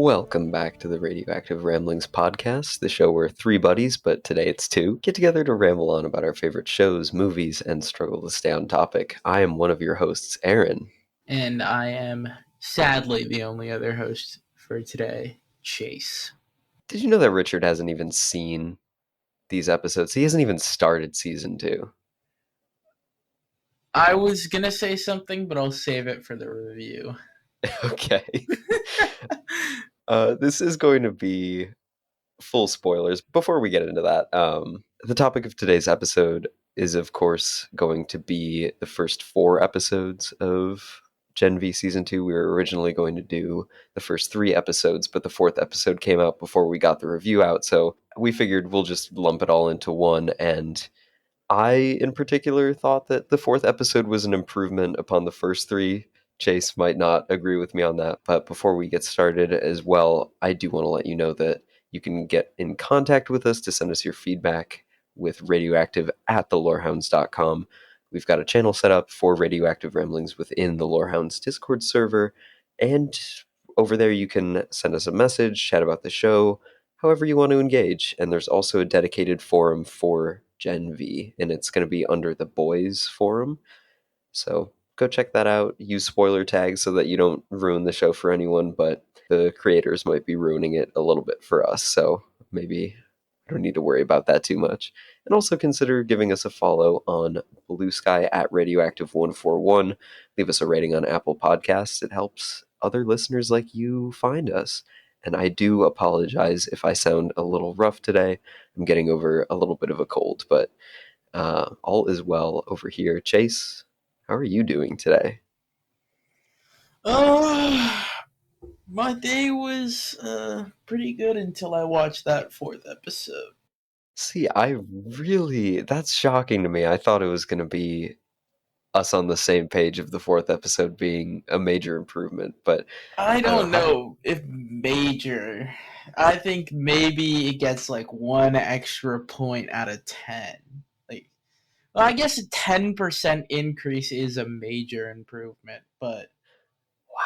Welcome back to the Radioactive Ramblings podcast, the show where three buddies, but today it's two, get together to ramble on about our favorite shows, movies, and struggle to stay on topic. I am one of your hosts, Aaron. And I am sadly the only other host for today, Chase. Did you know that Richard hasn't even seen these episodes? He hasn't even started season 2. I was going to say something, but I'll save it for the review. Okay. This is going to be full spoilers. Before we get into that, the topic of today's episode is, of course, going to be the first 4 episodes of Gen V Season 2. We were originally going to do the first 3 episodes, but the 4th episode came out before we got the review out, so we figured we'll just lump it all into one, and I, in particular, thought that the 4th episode was an improvement upon the first 3. Chase might not agree with me on that, but before we get started as well, I do want to let you know that you can get in contact with us to send us your feedback with Radioactive at thelorehounds.com. We've got a channel set up for Radioactive Ramblings within the Lorehounds Discord server, and over there you can send us a message, chat about the show, however you want to engage. And there's also a dedicated forum for Gen V, and it's going to be under the Boys Forum. So go check that out. Use spoiler tags so that you don't ruin the show for anyone, but the creators might be ruining it a little bit for us, so maybe I don't need to worry about that too much. And also consider giving us a follow on Blue Sky at Radioactive141. Leave us a rating on Apple Podcasts. It helps other listeners like you find us. And I do apologize if I sound a little rough today. I'm getting over a little bit of a cold, but all is well over here. Chase, how are you doing today? My day was pretty good until I watched that 4th episode. See, that's shocking to me. I thought it was going to be us on the same page of the 4th episode being a major improvement, but I don't know if major. I think maybe it gets like 1 extra point out of 10. Well, I guess a 10% increase is a major improvement, but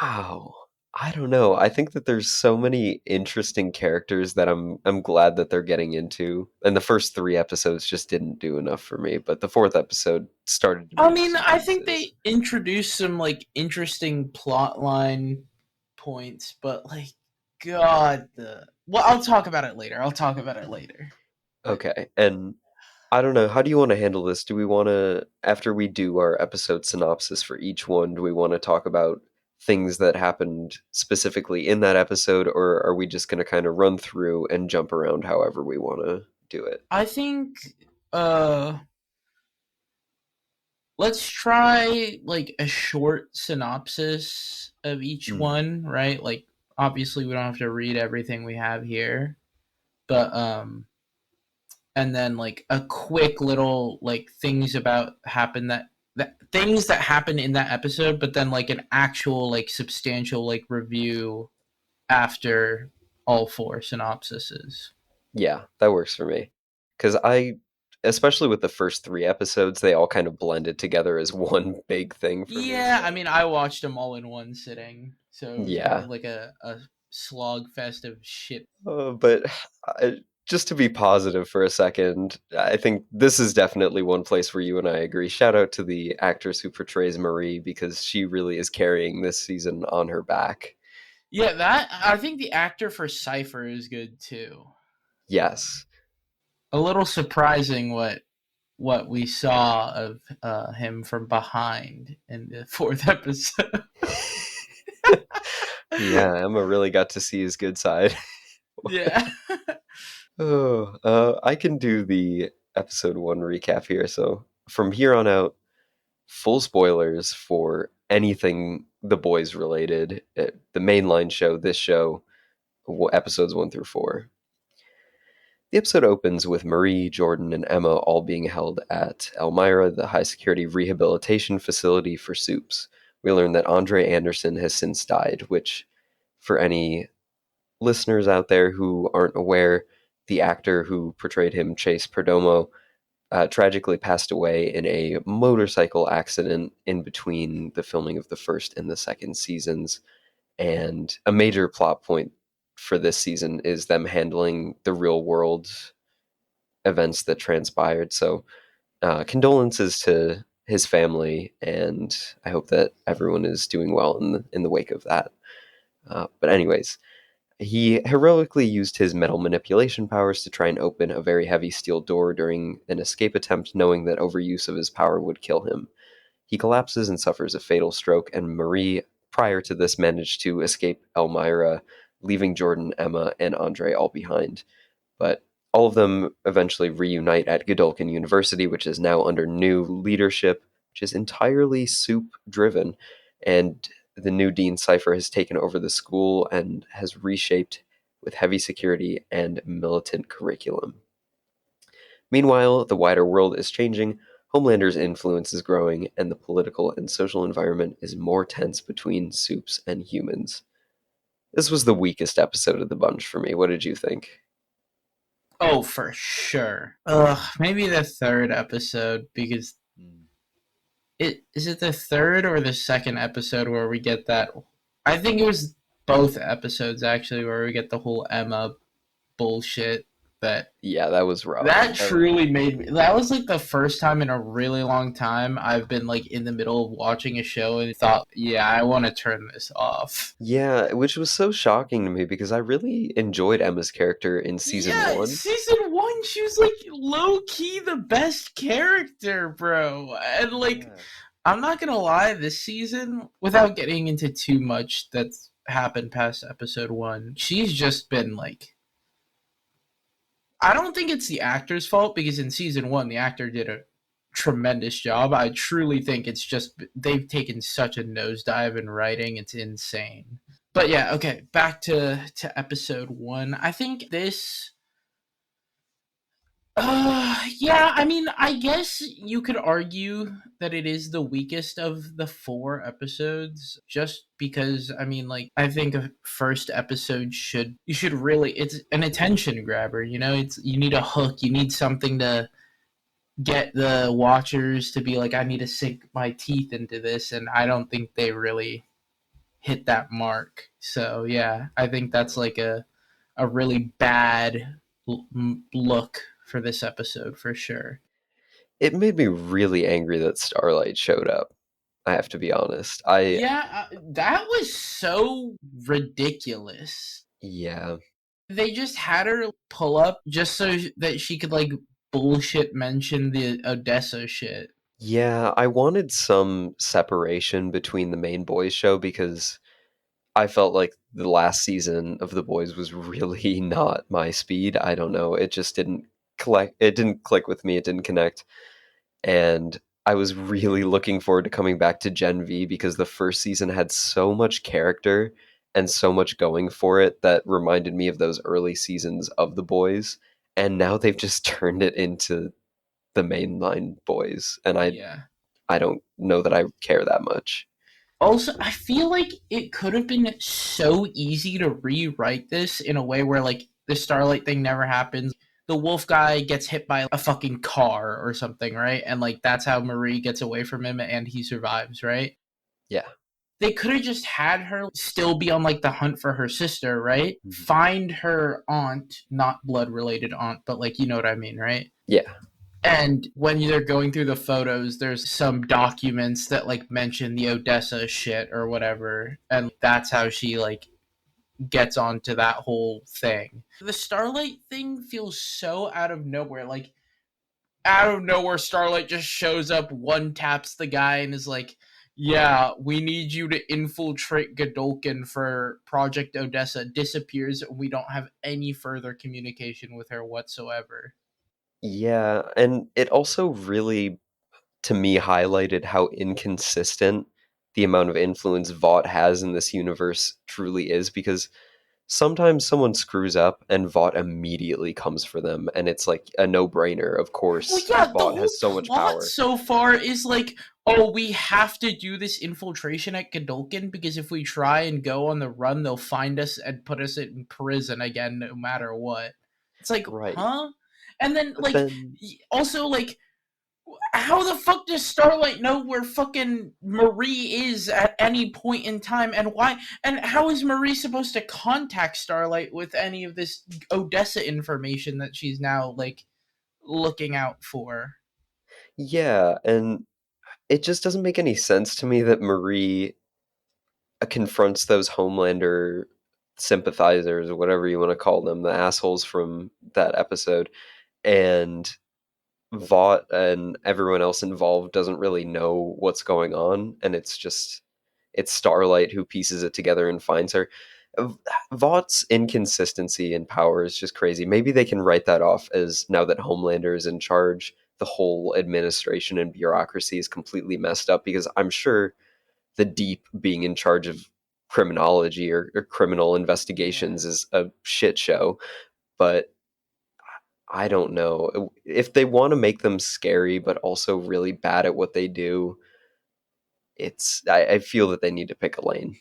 wow. I don't know. I think that there's so many interesting characters that I'm glad that they're getting into. And the first 3 episodes just didn't do enough for me, but the 4th episode started to I move mean, some I think pieces. they introduced some like interesting plot line points, but like God, I'll talk about it later. Okay. And I don't know. How do you want to handle this? Do we want to, after we do our episode synopsis for each one, do we want to talk about things that happened specifically in that episode, or are we just going to kind of run through and jump around however we want to do it? I think let's try like a short synopsis of each one, right? Like obviously we don't have to read everything we have here, but and then like a quick little like things about happen that things that happen in that episode, but then like an actual like substantial like review after all 4 synopsises. Yeah, that works for me. Because especially with the first 3 episodes, they all kind of blended together as one big thing for me. Yeah, I mean, I watched them all in one sitting, so it was kind Yeah. of like a slog fest of shit. But just to be positive for a second, I think this is definitely one place where you and I agree. Shout out to the actress who portrays Marie, because she really is carrying this season on her back. Yeah, that I think the actor for Cypher is good too. Yes. A little surprising what we saw of him from behind in the 4th episode. Yeah, Emma really got to see his good side. Yeah. I can do the episode 1 recap here. So from here on out, full spoilers for anything The Boys related. The mainline show, this show, episodes 1 through 4. The episode opens with Marie, Jordan, and Emma all being held at Elmira, the high security rehabilitation facility for soups. We learn that Andre Anderson has since died, which, for any listeners out there who aren't aware, the actor who portrayed him, Chase Perdomo, tragically passed away in a motorcycle accident in between the filming of the first and the second seasons. And a major plot point for this season is them handling the real world events that transpired. So, condolences to his family, and I hope that everyone is doing well in the wake of that. But anyways, he heroically used his metal manipulation powers to try and open a very heavy steel door during an escape attempt, knowing that overuse of his power would kill him. He collapses and suffers a fatal stroke, and Marie, prior to this, managed to escape Elmira, leaving Jordan, Emma, and Andre all behind. But all of them eventually reunite at Godolkin University, which is now under new leadership, which is entirely soup driven. And the new Dean Cypher has taken over the school and has reshaped with heavy security and militant curriculum. Meanwhile, the wider world is changing, Homelander's influence is growing, and the political and social environment is more tense between soups and humans. This was the weakest episode of the bunch for me. What did you think? Oh, for sure. Ugh, maybe the third episode because it the third or the second episode where we get that? I think it was both episodes actually where we get the whole Emma bullshit that Yeah, that was rough. that truly made me. That was like the first time in a really long time I've been like in the middle of watching a show and thought, yeah, I want to turn this off. Yeah, which was so shocking to me because I really enjoyed Emma's character in season Yeah, one. season one, she was like low key the best character, bro. And like, Yeah. I'm not gonna lie, this season, without getting into too much that's happened past episode one, she's just been like, I don't think it's the actor's fault because in season one, the actor did a tremendous job. I truly think it's just they've taken such a nosedive in writing, it's insane. But yeah, okay, back to episode one. I think this yeah, I mean, I guess you could argue that it is the weakest of the four episodes just because I mean, like I think a first episode should you should really it's an attention grabber, you know? It's you need a hook, you need something to get the watchers to be like I need to sink my teeth into this and I don't think they really hit that mark. So, yeah, I think that's like a really bad look for this episode for sure. It made me really angry that Starlight showed up. I have to be honest. Yeah, that was so ridiculous. Yeah. They just had her pull up just so that she could like bullshit mention the Odessa shit. Yeah, I wanted some separation between the main boys show because I felt like the last season of The Boys was really not my speed. I don't know. It just didn't click with me. It didn't connect. And I was really looking forward to coming back to Gen V because the first season had so much character and so much going for it that reminded me of those early seasons of The Boys. And now they've just turned it into the mainline boys, and Yeah. I don't know that I care that much. Also, I feel like it could have been so easy to rewrite this in a way where like the Starlight thing never happens. The wolf guy gets hit by a fucking car or something, right? And like that's how Marie gets away from him and he survives, right? Yeah. They could have just had her still be on like the hunt for her sister, right? Mhm. Find her aunt, not blood related aunt, but like you know what I mean, right? Yeah. And when they're going through the photos, there's some documents that like mention the Odessa shit or whatever, and that's how she like gets onto that whole thing. The Starlight thing feels so out of nowhere. Like out of nowhere, Starlight just shows up, one taps the guy, and is like, "Yeah, we need you to infiltrate Godolkin for Project Odessa." Disappears, and we don't have any further communication with her whatsoever. Yeah, and it also really, to me, highlighted how inconsistent the amount of influence Vought has in this universe truly is because sometimes someone screws up and Vought immediately comes for them, and it's like a no-brainer. Of Well, course, yeah, the Vought whole has so much plot power. so far is like, oh, we have to do this infiltration at Godolkin because if we try and go on the run, they'll find us and put us in prison again, no matter what. It's like, Right. huh? And then, But like, then, also, like, how the fuck does Starlight know where fucking Marie is at any point in time, and why? And how is Marie supposed to contact Starlight with any of this Odessa information that she's now like looking out for? Yeah, and it just doesn't make any sense to me that Marie confronts those Homelander sympathizers or whatever you want to call them, the assholes from that episode, and Vought and everyone else involved doesn't really know what's going on, and it's Starlight who pieces it together and finds her. Vaught's inconsistency in power is just crazy. Maybe they can write that off as now that Homelander is in charge, the whole administration and bureaucracy is completely messed up because I'm sure the Deep being in charge of criminology or criminal Yeah. investigations is a shit show. But I don't know. If they want to make them scary but also really bad at what they do, I feel that they need to pick a lane.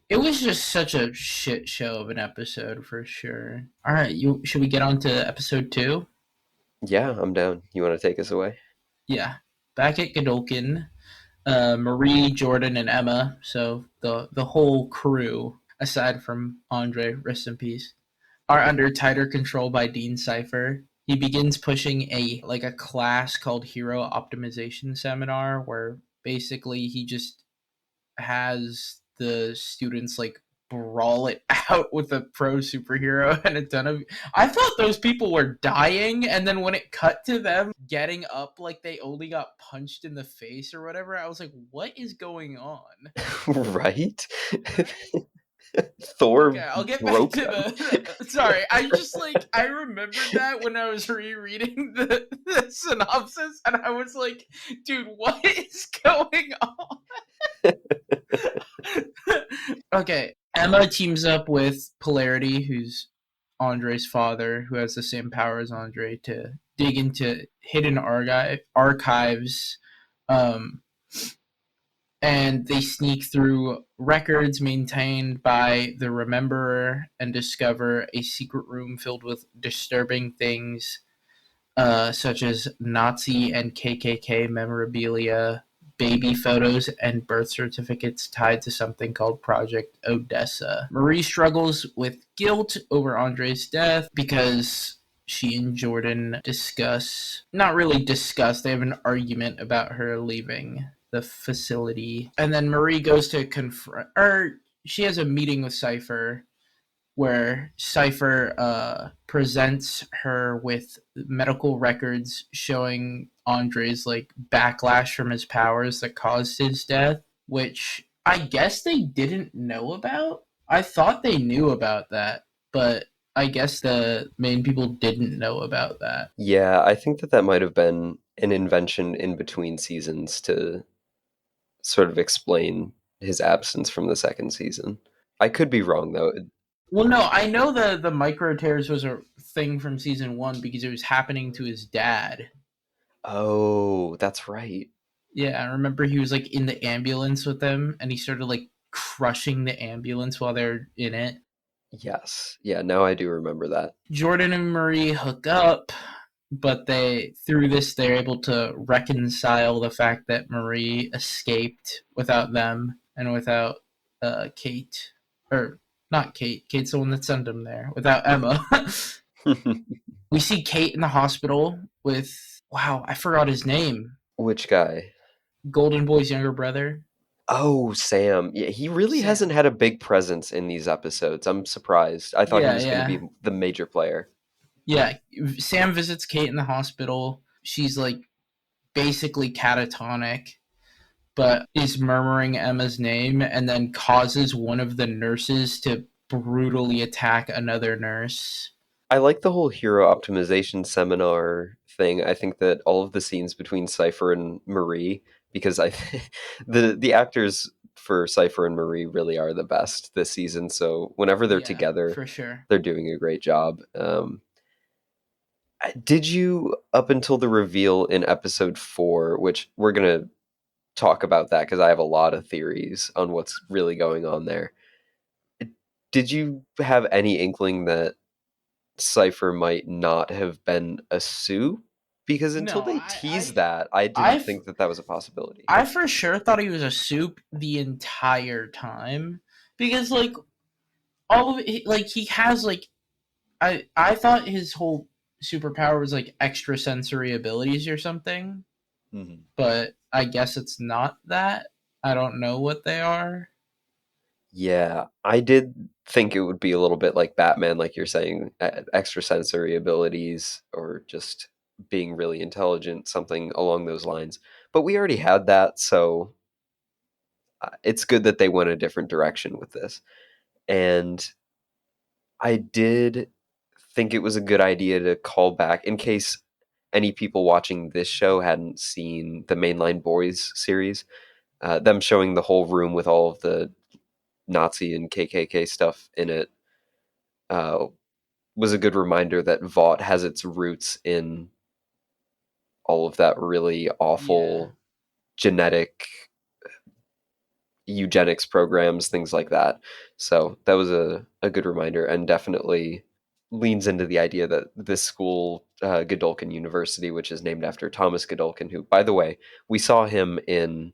It was just such a shit show of an episode for sure. All right, you should we get on to episode 2? Yeah, I'm down. You want to take us away? Yeah. Back at Godolkin, Marie, Jordan, and Emma, so the whole crew, aside from Andre, rest in peace, are under tighter control by Dean Cypher. He begins pushing a class called Hero Optimization Seminar, where basically he just has the students like brawl it out with a pro superhero and a ton of I thought those people were dying, and then when it cut to them getting up like they only got punched in the face or whatever, I was like, what is going on? Right? Thor Okay, I'll get back broke to them. the sorry, I just like I remembered that when I was rereading the synopsis, and I was like, dude, what is going on? Okay, Emma teams up with Polarity, who's Andre's father, who has the same power as Andre, to dig into hidden archives, um, and they sneak through records maintained by the Rememberer and discover a secret room filled with disturbing things, such as Nazi and KKK memorabilia, baby photos, and birth certificates tied to something called Project Odessa. Marie struggles with guilt over Andre's death because she and Jordan not really discuss, they have an argument about her leaving the facility. And then Marie goes to confront, or she has a meeting with Cypher where Cypher presents her with medical records showing Andre's like backlash from his powers that caused his death, which I guess they didn't know about. I thought they knew about that, but I guess the main people didn't know about that. Yeah, I think that might have been an invention in between seasons to sort of explain his absence from the second season. I could be wrong though. Well, no, I know the micro tears was a thing from season 1 because it was happening to his dad. Oh, that's right. Yeah, I remember he was like in the ambulance with them, and he started like crushing the ambulance while they're in it. Yes. Yeah, now I do remember that. Jordan and Marie hook up, but they through this they're able to reconcile the fact that Marie escaped without them and without Kate, or not Kate. Kate's the one that sent him there. Without Emma, we see Kate in the hospital with wow, I forgot his name. Which guy? Golden Boy's younger brother, Oh, Sam. Yeah, he really hasn't Sam. had a big presence in these episodes. I'm surprised. I thought he Yeah, was going to yeah. be the major player. Yeah, Sam visits Kate in the hospital. She's like basically catatonic, but is murmuring Emma's name and then causes one of the nurses to brutally attack another nurse. I like the whole hero optimization seminar thing. I think that all of the scenes between Cypher and Marie, because the actors for Cypher and Marie really are the best this season. So whenever they're Yeah, together, for sure. they're doing a great job. Did you up until the reveal in episode 4, which we're gonna talk about that because I have a lot of theories on what's really going on there. Did you have any inkling that Cypher might not have been a Sioux? Because until No, they teased that, I I, didn't think that that was a possibility. I for sure thought he was a soup the entire time because like all of it, like he has like I thought his whole superpower was like extrasensory abilities or something, Mhm. but I guess it's not that. I don't know what they are. Yeah, I did think it would be a little bit like Batman, like you're saying, extrasensory abilities or just being really intelligent, something along those lines. But we already had that, so it's good that they went a different direction with this. And I did think it was a good idea to call back in case any people watching this show hadn't seen the Mainline Boys series, them showing the whole room with all of the Nazi and KKK stuff in it uh, was a good reminder that Vought has its roots in all of that really Yeah. awful genetic eugenics programs, things like that. So that was a good reminder and definitely leans into the idea that this school, Godolkin University, which is named after Thomas Godolkin, who, by the way, we saw him in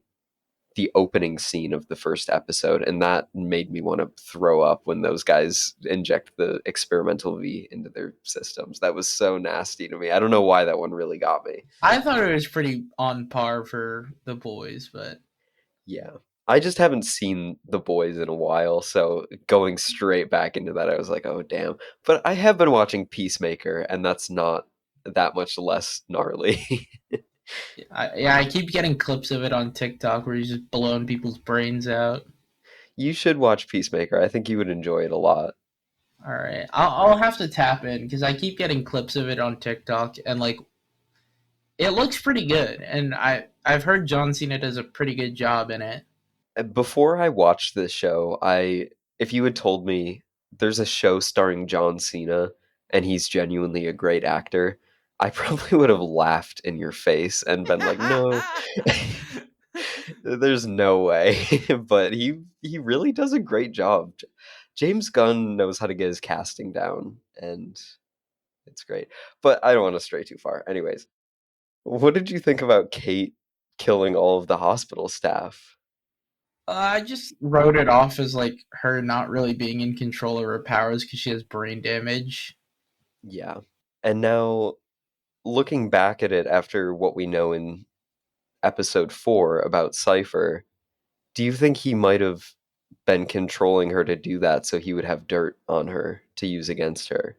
the opening scene of the first episode, and that made me want to throw up when those guys inject the experimental V into their systems. That was so nasty to me. I don't know why that one really got me. I thought it was pretty on par for the boys, but Yeah. I just haven't seen The Boys in a while, so going straight back into that, I was like, oh, damn. But I have been watching Peacemaker, and that's not that much less gnarly. I keep getting clips of it on TikTok where he's just blowing people's brains out. You should watch Peacemaker. I think you would enjoy it a lot. All right, I'll have to tap in because I keep getting clips of it on TikTok and like it looks pretty good, and I've heard John Cena does a pretty good job in it. Before I watched this show, if you had told me there's a show starring John Cena and he's genuinely a great actor, I probably would have laughed in your face and been like, "No, there's no way." But he really does a great job. James Gunn knows how to get his casting down, and it's great. But I don't want to stray too far. Anyways, what did you think about Kate killing all of the hospital staff? I just wrote it off as like her not really being in control of her powers because she has brain damage. Yeah. And now looking back at it after what we know in episode 4 about Cypher, do you think he might have been controlling her to do that so he would have dirt on her to use against her?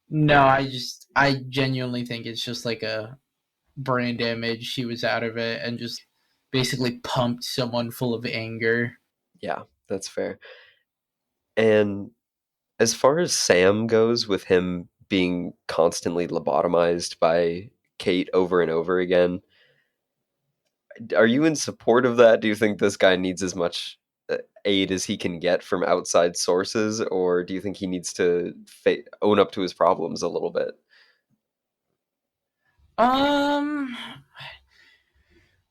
No, I genuinely think it's just like a brain damage. She was out of it and just basically pumped someone full of anger. Yeah, that's fair. And as far as Sam goes, with him being constantly lobotomized by Kate over and over again, are you in support of that? Do you think this guy needs as much aid as he can get from outside sources, or do you think he needs to own up to his problems a little bit? Um,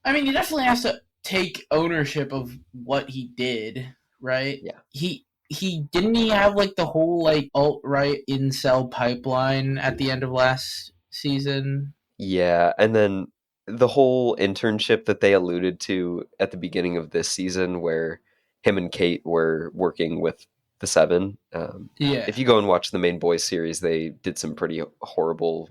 I mean, he definitely has to take ownership of what he did, right? Yeah. He didn't he have like the whole like alt right incel pipeline at the end of last season? Yeah, and then the whole internship that they alluded to at the beginning of this season, where him and Kate were working with the Seven. Yeah, If you go and watch the Main Boys series, they did some pretty horrible,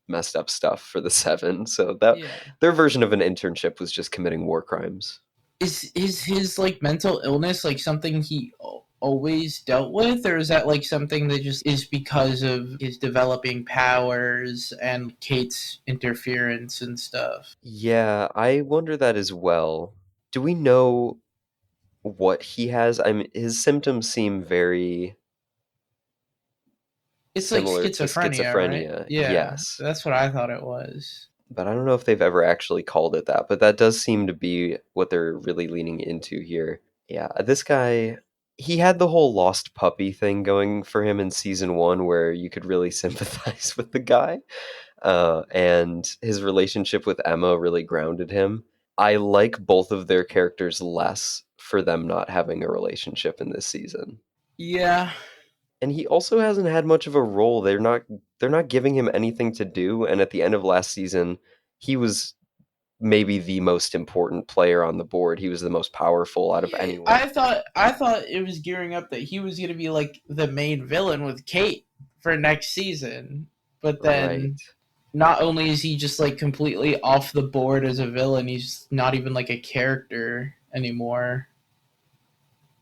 messed up stuff for the Seven. So that yeah. their version of an internship was just committing war crimes. Is his like mental illness like something he always dealt with, or is that like something that just is because of his developing powers and Kate's interference and stuff? Yeah, I wonder that as well. Do we know what he has? I mean, his symptoms seem very It's like similar to schizophrenia, right? schizophrenia. Yeah, Yes. that's what I thought it was. But I don't know if they've ever actually called it that, but that does seem to be what they're really leaning into here. Yeah, this guy, he had the whole lost puppy thing going for him in season 1 where you could really sympathize with the guy. And his relationship with Emma really grounded him. I like both of their characters less for them not having a relationship in this season. Yeah, And he also hasn't had much of a role. They're not giving him anything to do, and at the end of last season, he was maybe the most important player on the board. He was the most powerful out of Yeah, anyone. I thought it was gearing up that he was gonna be like the main villain with Kate for next season, but Right. then not only is he just like completely off the board as a villain, he's not even like a character anymore.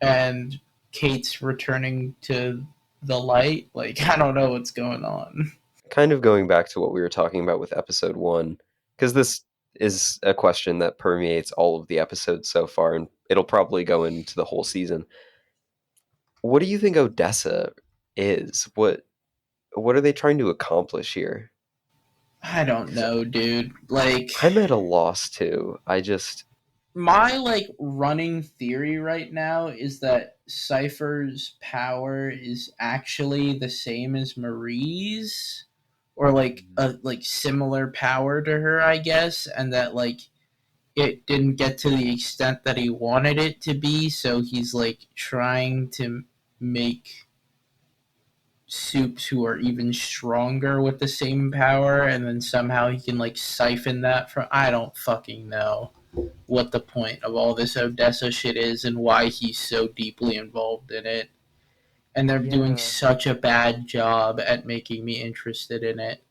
And Kate's returning to the light. Like I don't know what's going on. Kind of going back to what we were talking about with episode 1, because this is a question that permeates all of the episodes so far, and it'll probably go into the whole season. What do you think Odessa is? What are they trying to accomplish here? I don't 'Cause know, dude. Like I'm at a loss too. my like running theory right now is that Cypher's power is actually the same as Marie's, or like a like similar power to her, I guess, and that like it didn't get to the extent that he wanted it to be, so he's like trying to make soups who are even stronger with the same power, and then somehow he can like siphon that from. I don't fucking know what the point of all this Odessa shit is and why he's so deeply involved in it. And they're doing Yeah, such a bad job at making me interested in it.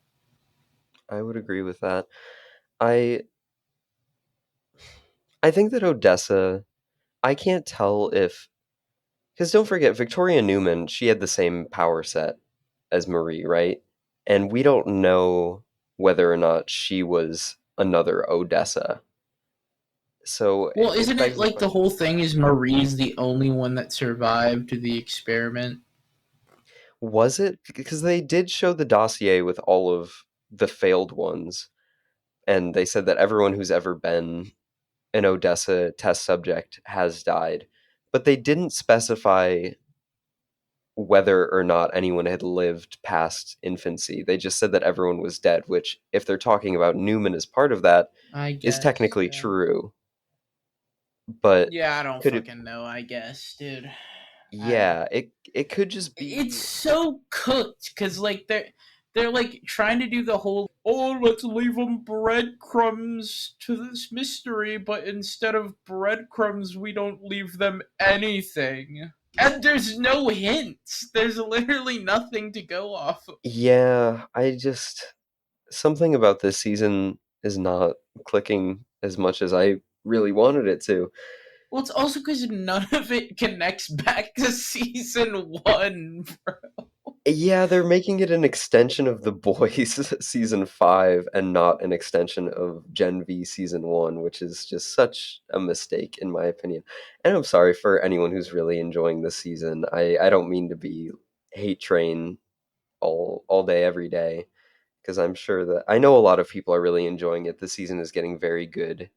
I would agree with that. I I think that Odessa, I can't tell if, because don't forget Victoria Newman, she had the same power set as Marie, right? And we don't know whether or not she was another Odessa. So Well, it isn't it begs the like the question. whole thing is Marie's the only one that survived to the experiment? Was it? Because they did show the dossier with all of the failed ones, and they said that everyone who's ever been an Odessa test subject has died. But they didn't specify whether or not anyone had lived past infancy. They just said that everyone was dead, which, if they're talking about Newman as part of that, I is guess, technically yeah. true. But Yeah, I don't could it? fucking know, I guess, dude. I Yeah, it could just it's be. so cooked because like they're like trying to do the whole oh let's leave them breadcrumbs to this mystery, but instead of breadcrumbs we don't leave them anything, and there's no hints, there's literally nothing to go off of. Yeah, something about this season is not clicking as much as I really wanted it to. Well, it's also because none of it connects back to season 1. Yeah, they're making it an extension of The Boys season 5 and not an extension of Gen V season 1, which is just such a mistake in my opinion. And I'm sorry for anyone who's really enjoying this season. I don't mean to be hate train all day every day, because I'm sure that I know a lot of people are really enjoying it. The season is getting very good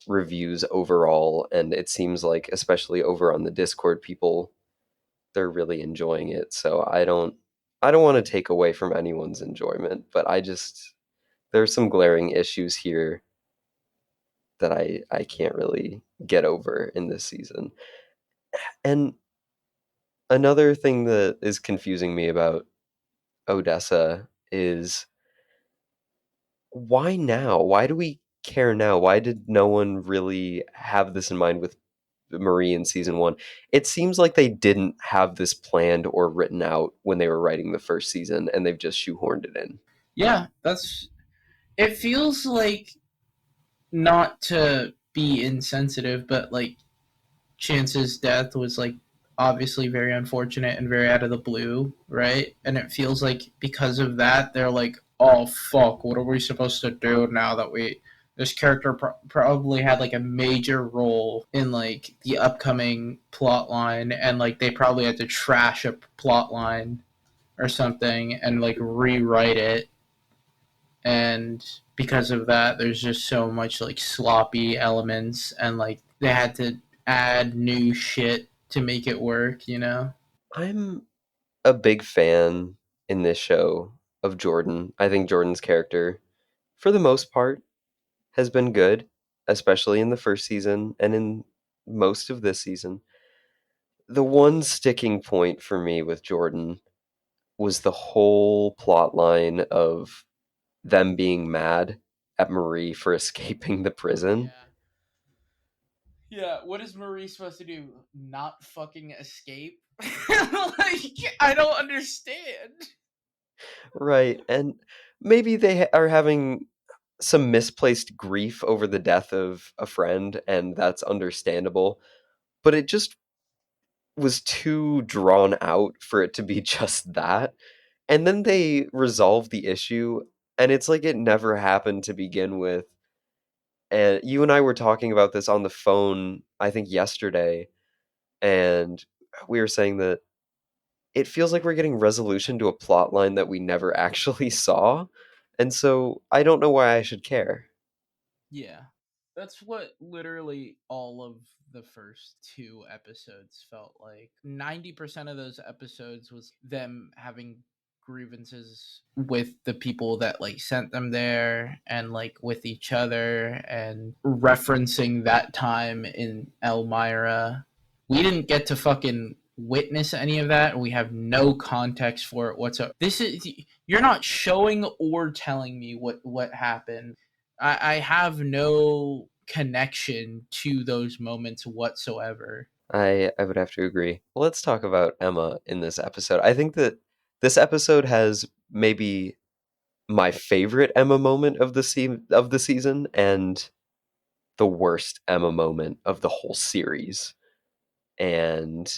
reviews overall, and it seems like, especially over on the Discord, people, they're really enjoying it. So I don't want to take away from anyone's enjoyment, but there's some glaring issues here that I can't really get over in this season. And another thing that is confusing me about Odessa is, why now? Why do we care now? Why did no one really have this in mind with Marie in season 1? It seems like they didn't have this planned or written out when they were writing the first season, and they've just shoehorned it in. Yeah, that's it feels like, not to be insensitive, but like Chance's death was like obviously very unfortunate and very out of the blue, right? And it feels like because of that, they're like, "Oh fuck, what are we supposed to do now that we this character probably had like a major role in like the upcoming plot line, and like they probably had to trash a plot line or something and like rewrite it, and because of that there's just so much like sloppy elements, and like they had to add new shit to make it work, you know? I'm a big fan in this show of Jordan. I think Jordan's character, for the most part, has been good, especially in the first season and in most of this season. the one sticking point for me with Jordan was the whole plot line of them being mad at Marie for escaping the prison. Yeah. Yeah, what is Marie supposed to do? Not fucking escape? Like, I don't understand. Right. And maybe they are having some misplaced grief over the death of a friend, and that's understandable. But it just was too drawn out for it to be just that. And then they resolve the issue, and it's like it never happened to begin with. And you and I were talking about this on the phone, I think yesterday, and we were saying that it feels like we're getting resolution to a plot line that we never actually saw. And so I don't know why I should care. Yeah. That's what literally all of the first two episodes felt like. 90% of those episodes was them having grievances with the people that like sent them there and like with each other and referencing that time in Elmira. We didn't get to fucking witness any of that. We have no context for it whatsoever. This is, you're not showing or telling me what happened. I have no connection to those moments whatsoever. I would have to agree. Let's talk about Emma in this episode. I think that this episode has maybe my favorite Emma moment of the season and the worst Emma moment of the whole series. And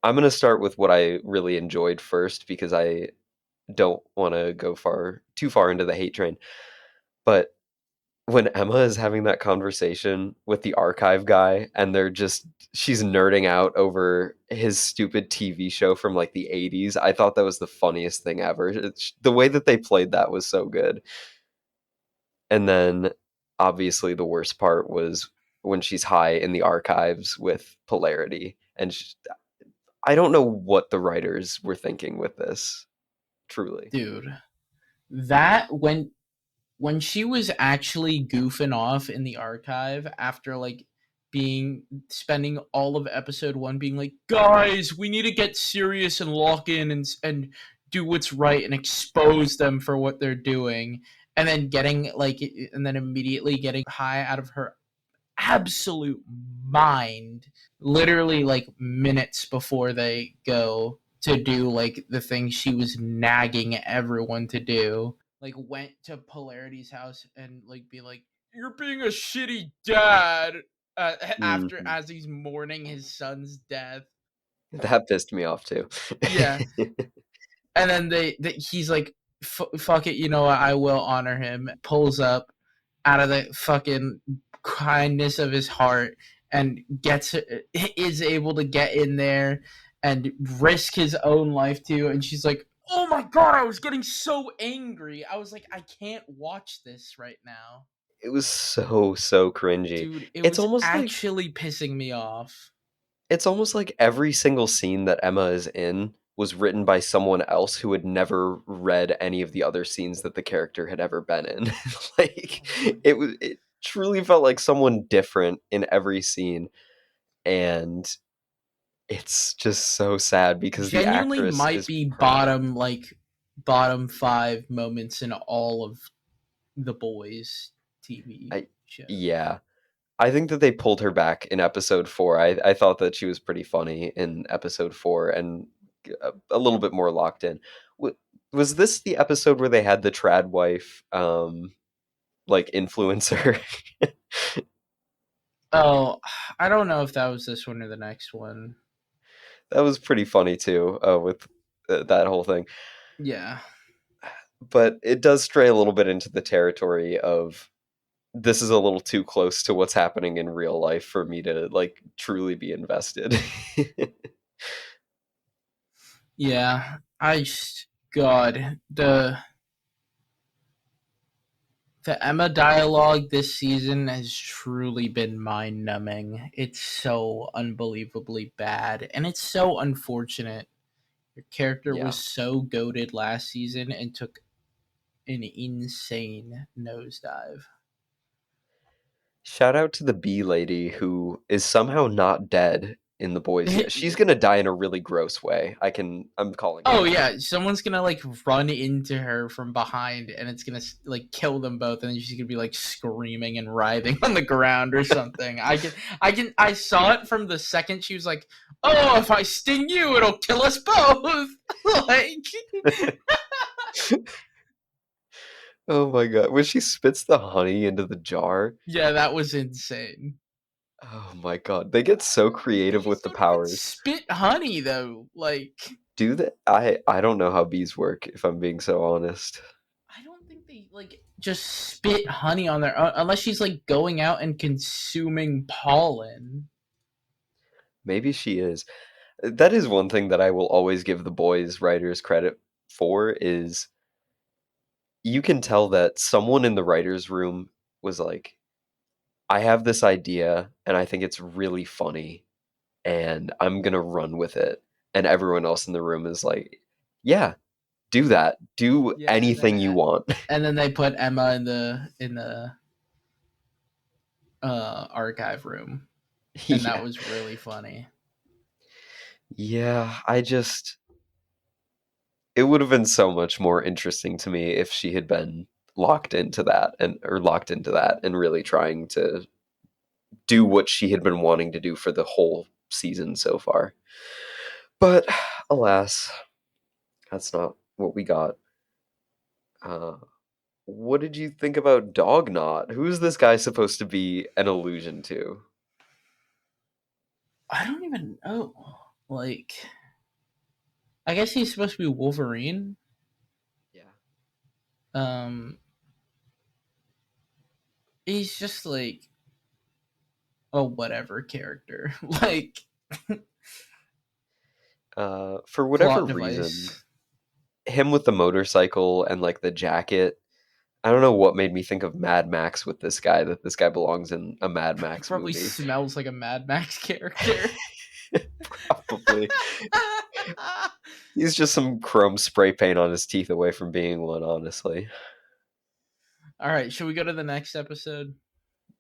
I'm going to start with what I really enjoyed first because I don't want to go too far into the hate train. But when Emma is having that conversation with the archive guy and she's nerding out over his stupid TV show from like the 80s, I thought that was the funniest thing ever. The way that they played that was so good. And then obviously the worst part was when she's high in the archives with Polarity. I don't know what the writers were thinking with this, truly. Dude, that when she was actually goofing off in the archive after like being spending all of episode 1 being like, guys, we need to get serious and lock in and do what's right and expose them for what they're doing, and then getting like and then immediately getting high out of her absolute mind literally like minutes before they go to do like the thing she was nagging everyone to do, like went to Polarity's house and like be like, you're being a shitty dad, after Mhm. as he's mourning his son's death. That pissed me off too. Yeah. And then he's like, fuck it, you know what, I will honor him, pulls up out of the fucking kindness of his heart and is able to get in there and risk his own life too. And she's like, oh my god, I was getting so angry, I was like, I can't watch this right now. It was so cringy. Dude, it It's was almost like actually pissing me off. it's almost like every single scene that Emma is in was written by someone else who had never read any of the other scenes that the character had ever been in. Like Oh my it truly felt like someone different in every scene, and it's just so sad because the genuinely actress might is be perfect. bottom 5 moments in all of the boys TV I shows. Yeah. I think that they pulled her back in episode 4. I thought that she was pretty funny in episode 4 and a little bit more locked in. Was this the episode where they had the trad wife, like influencer? Oh, I don't know if that was this one or the next one. That was pretty funny too, with that whole thing. Yeah. But it does stray a little bit into the territory of this is a little too close to what's happening in real life for me to like truly be invested. Yeah. God, the Emma dialogue this season has truly been mind numbing. It's so unbelievably bad. And it's so unfortunate. Your character Yeah. was so goated last season and took an insane nosedive. Shout out to the bee lady who is somehow not dead in the boys yet. She's gonna die in a really gross way. I'm calling it Oh now. yeah, someone's gonna like run into her from behind, and it's gonna like kill them both, and then she's gonna be like screaming and writhing on the ground or something. I saw it from the second she was like, "Oh, if I sting you, it'll kill us both." Like, Oh my god. When she spits the honey into the jar. yeah, that was insane. Oh my god. They get so creative Bees with the don't even powers. spit honey though. Like, Do they? I don't know how bees work, if I'm being so honest. I don't think they like just spit honey on their own unless she's like going out and consuming pollen. Maybe she is. That is one thing that I will always give the boys writers credit for is you can tell that someone in the writers room was like, I have this idea and I think it's really funny and I'm gonna run with it. And everyone else in the room is like, yeah, do that. Do Yeah, anything you want. and then they put Emma in the archive room, and that Yeah. was really funny. Yeah, it would have been so much more interesting to me if she had been locked into that and really trying to do what she had been wanting to do for the whole season so far. But alas, that's not what we got. Uh, what did you think about Dognot? Who's this guy supposed to be an allusion to? I don't even know. Like, I guess he's supposed to be Wolverine. Yeah. Um, he's just like a whatever character, like For whatever plot reason, device. him with the motorcycle and like the jacket, I don't know what made me think of Mad Max with this guy, that this guy belongs in a Mad He Max probably movie. smells like a Mad Max character. Probably. He's just some chrome spray paint on his teeth away from being one, honestly. All right, should we go to the next episode?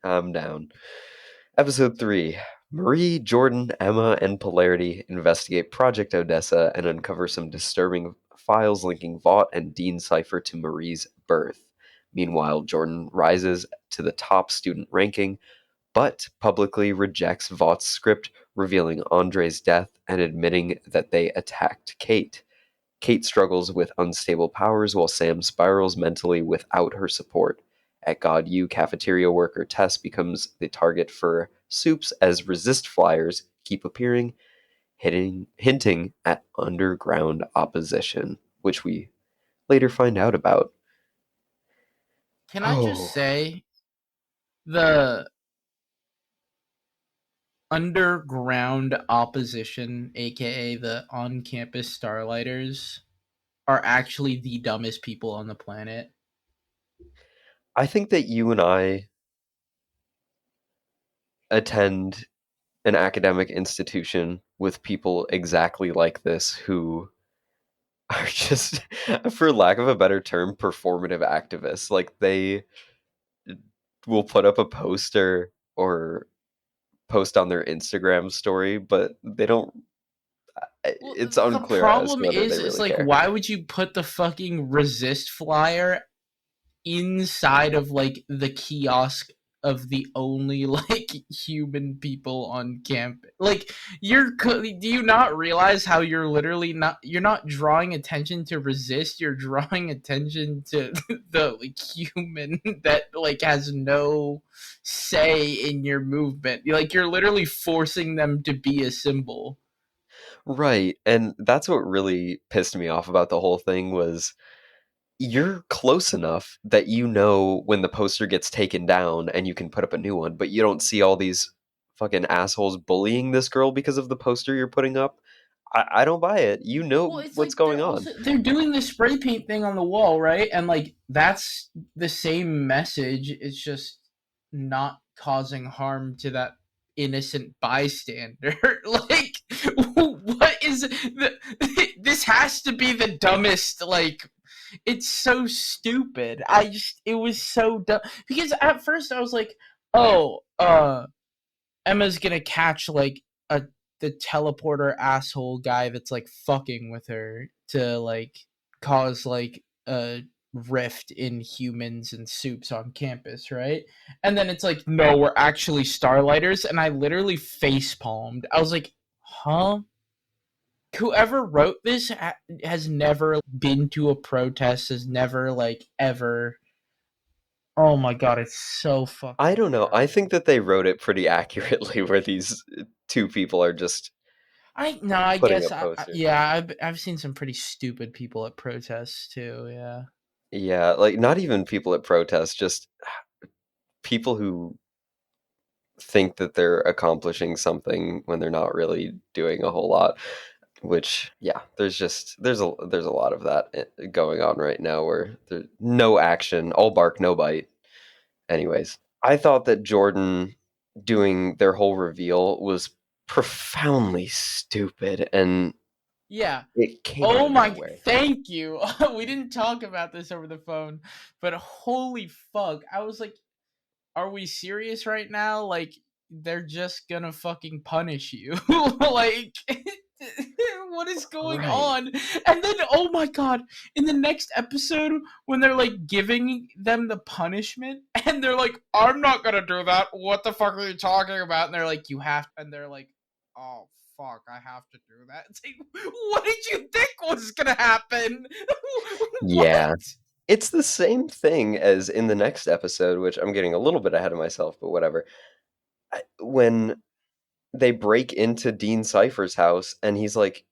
I'm down. Episode 3. Marie, Jordan, Emma, and Polarity investigate Project Odessa and uncover some disturbing files linking Vought and Dean Cypher to Marie's birth. Meanwhile, Jordan rises to the top student ranking, but publicly rejects Vaught's script, revealing Andre's death and admitting that they attacked Kate. Kate struggles with unstable powers while Sam spirals mentally without her support. At God U, cafeteria worker Tess becomes the target for soups as resist flyers keep appearing, hinting at underground opposition, which we later find out about. Can I just Oh, say the underground opposition, aka the on campus starlighters, are actually the dumbest people on the planet. I think that you and I attend an academic institution with people exactly like this who are just, for lack of a better term, performative activists. Like they will put up a poster or post on their Instagram story, but they don't. Well, It's the unclear as to problem whether they is really like, care. why would you put the fucking resist flyer inside of like the kiosk of the only like human people on campus? Like, do you not realize how you're not drawing attention to resist, you're drawing attention to the like human that like has no say in your movement. Like, you're literally forcing them to be a symbol. Right, and that's what really pissed me off about the whole thing was you're close enough that you know when the poster gets taken down and you can put up a new one, but you don't see all these fucking assholes bullying this girl because of the poster you're putting up. I don't buy it. You Well, know it's what's like going on. they're doing the spray paint thing on the wall, right? And like that's the same message. It's just not causing harm to that innocent bystander. Like, what is this? Has to be the dumbest. Like, it's so stupid. It was so dumb because at first I was like, oh, Emma's gonna catch like a the teleporter asshole guy that's like fucking with her to like cause like a rift in humans and soups on campus, right? And then it's like, no, we're actually starlighters, and I literally face palmed. I was like, huh? Whoever wrote this has never been to a protest, has never like ever. Oh my god, it's so I fucking don't know. I think terrible. that they wrote it pretty accurately where these two people are just I no, I putting guess up posters. yeah, I've seen some pretty stupid people at protests too. Yeah, Yeah, like not even people at protests, just people who think that they're accomplishing something when they're not really doing a whole lot. Which, yeah, there's a lot of that going on right now where there's no action, all bark, no bite. Anyways, I thought that Jordan doing their whole reveal was profoundly stupid, and yeah. it came out Oh of my, nowhere. thank you. We didn't talk about this over the phone, but holy fuck, I was like, are we serious right now? Like, they're just gonna fucking punish you. Like, what is going Right. on? And then, oh my god, in the next episode, when they're like giving them the punishment, and they're like, I'm not gonna do that. What the fuck are you talking about? And they're like, you have, and they're like, oh fuck, I have to do that. It's like, what did you think was gonna happen? What? Yeah. It's the same thing as in the next episode, which I'm getting a little bit ahead of myself, but whatever. When they break into Dean Cypher's house and he's like,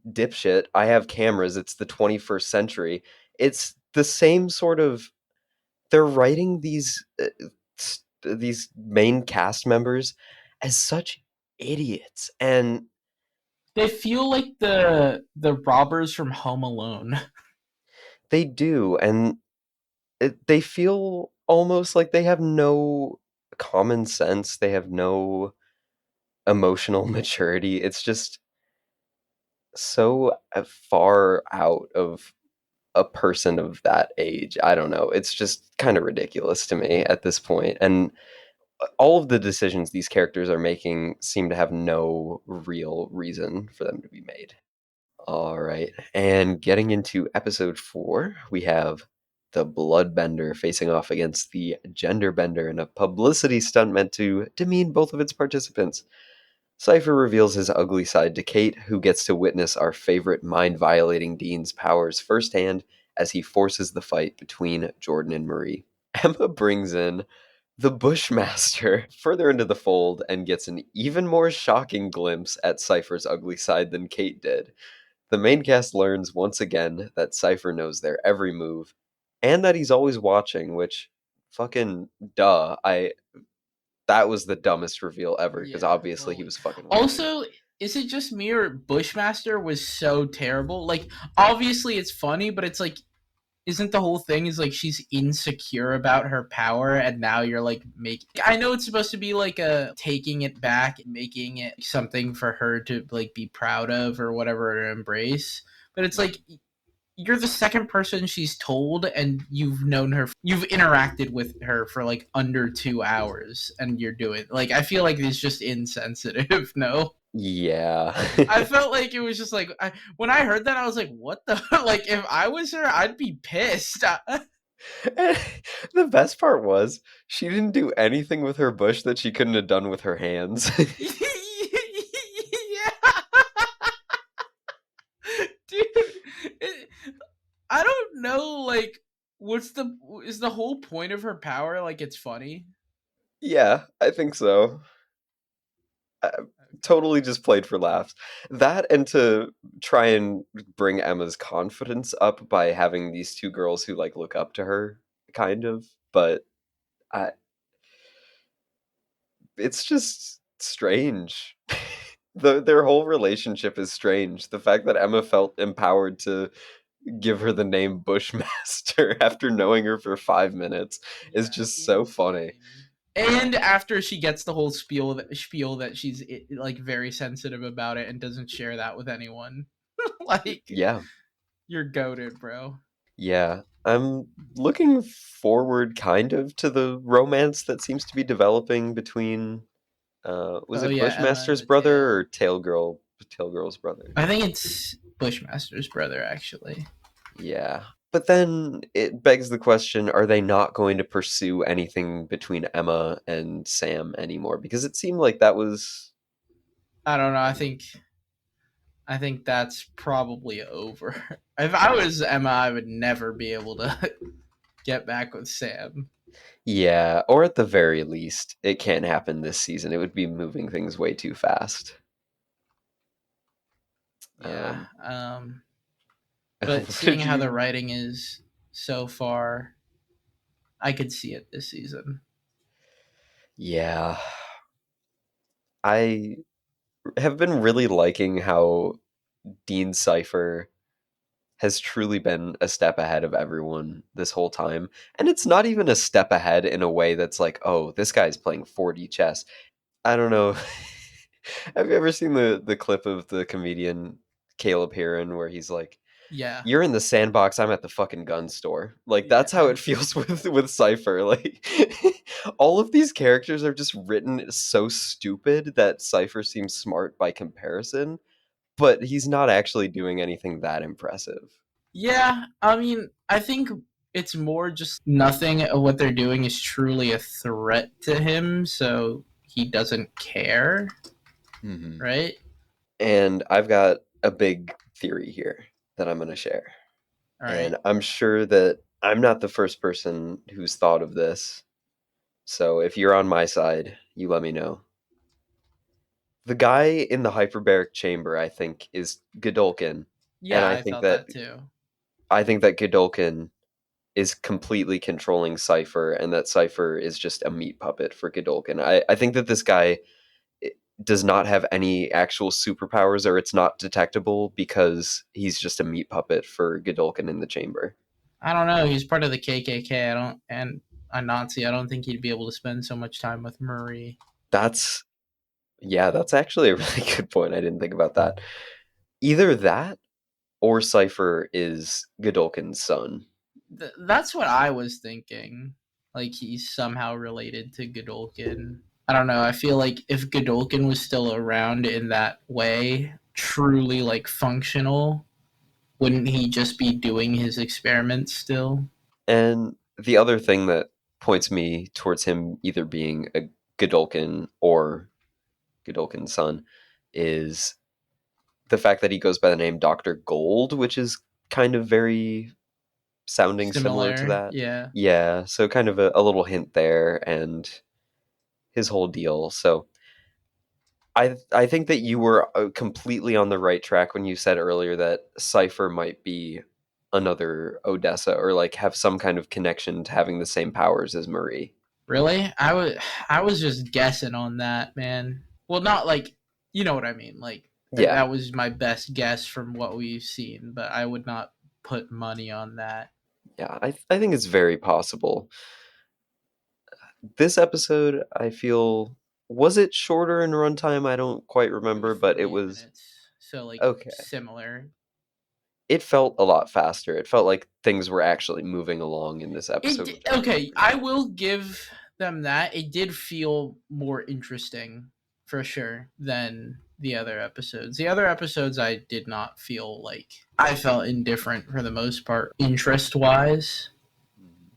dipshit, I have cameras. It's the 21st century. It's the same sort of. They're writing these main cast members as such idiots, and They feel like the robbers from Home Alone. they do, and they feel almost like they have no common sense. They have no emotional maturity. It's just so far out of a person of that age. I don't know. It's just kind of ridiculous to me at this point. And all of the decisions these characters are making seem to have no real reason for them to be made. All right. And getting into episode 4, we have the Bloodbender facing off against the Genderbender in a publicity stunt meant to demean both of its participants. Cypher reveals his ugly side to Kate, who gets to witness our favorite mind violating Dean's powers firsthand as he forces the fight between Jordan and Marie. Emma brings in the Bushmaster further into the fold and gets an even more shocking glimpse at Cypher's ugly side than Kate did. The main cast learns once again that Cypher knows their every move and that he's always watching, which fucking duh. I That was the dumbest reveal ever because Yeah, obviously he totally. was fucking watching. Also, is it just me or Bushmaster was so terrible? Like, obviously it's funny, but it's like, isn't the whole thing is like she's insecure about her power, and now you're like make. I know it's supposed to be like a taking it back and making it something for her to like be proud of or whatever to embrace, but it's like you're the second person she's told, and you've known her, you've interacted with her for like under 2 hours, and you're doing like, I feel like it's just insensitive. No, Yeah. I felt like it was just like, when I heard that I was like, what the like, if I was her I'd be pissed. The best part was she didn't do anything with her bush that she couldn't have done with her hands. Yeah, dude, it, I don't know, like, what's the, is the whole point of her power like it's funny? Yeah, I think so. Okay. Totally just played for laughs. That and to try and bring Emma's confidence up by having these two girls who like look up to her, kind of. But I, it's just strange. Their whole relationship is strange. The fact that Emma felt empowered to give her the name Bushmaster after knowing her for 5 minutes is Yeah, just so funny. insane. And after she gets the whole spiel that she's like very sensitive about it and doesn't share that with anyone, like, Yeah, you're goaded, bro. yeah. I'm looking forward kind of to the romance that seems to be developing between Was Oh it yeah, Emma and Bushmaster's the brother or tail. Tail Girl's brother? I think it's Bushmaster's brother, actually. Yeah. But then it begs the question, are they not going to pursue anything between Emma and Sam anymore? Because it seemed like that was. I don't know. I think that's probably over. If I was Emma, I would never be able to get back with Sam. Yeah, or at the very least, it can't happen this season. It would be moving things way too fast. Yeah. Um, But what seeing did how the you? writing is so far, I could see it this season. Yeah, I have been really liking how Dean Cypher has truly been a step ahead of everyone this whole time. And it's not even a step ahead in a way that's like, oh, this guy's playing 4D chess. I don't know. Have you ever seen the clip of the comedian Caleb Heron where he's like, Yeah. "You're in the sandbox, I'm at the fucking gun store." Like that's how Yeah. it feels with Cypher. Like all of these characters are just written so stupid that Cypher seems smart by comparison, but he's not actually doing anything that impressive. Yeah. I mean, I think it's more just nothing of what they're doing is truly a threat to him, so he doesn't care, Hmm. right? And I've got a big theory here that I'm going to share. All right. And I'm sure that I'm not the first person who's thought of this. So if you're on my side, you let me know. The guy in the hyperbaric chamber, I think, is Godolkin, and Yeah, I felt that too. I think that Godolkin is completely controlling Cypher, and that Cypher is just a meat puppet for Godolkin. I think that this guy does not have any actual superpowers, or it's not detectable because he's just a meat puppet for Godolkin in the chamber. I don't know. He's part of the KKK. I don't, and a Nazi. I don't think he'd be able to spend so much time with Marie. That's Yeah, that's actually a really good point. I didn't think about that. Either that or Cypher is Godolkin's son. That's what I was thinking. Like he's somehow related to Godolkin. I don't know. I feel like if Godolkin was still around in that way, truly like functional, wouldn't he just be doing his experiments still? And the other thing that points me towards him either being a Godolkin or Godolkin's son is the fact that he goes by the name Dr. Gold, which is kind of very sounding similar to Similar, that. yeah. Yeah, so kind of a little hint there and his whole deal. So I think that you were completely on the right track when you said earlier that Cypher might be another Odessa or like have some kind of connection to having the same powers as Marie. Really? I was just guessing on that, man. Well, not like you know what I mean. Like Yeah, that was my best guess from what we've seen, but I would not put money on that. yeah, I think it's very possible. This episode, I feel, was it shorter in runtime? I don't quite It was remember, but it 48 was minutes. So like okay. similar. It felt a lot faster. It felt like things were actually moving along in this episode, which I really Okay, I appreciated. will give them that. It did feel more interesting for sure than the other episodes. The other episodes I did not feel like I felt indifferent for the most part interest wise. Mhm.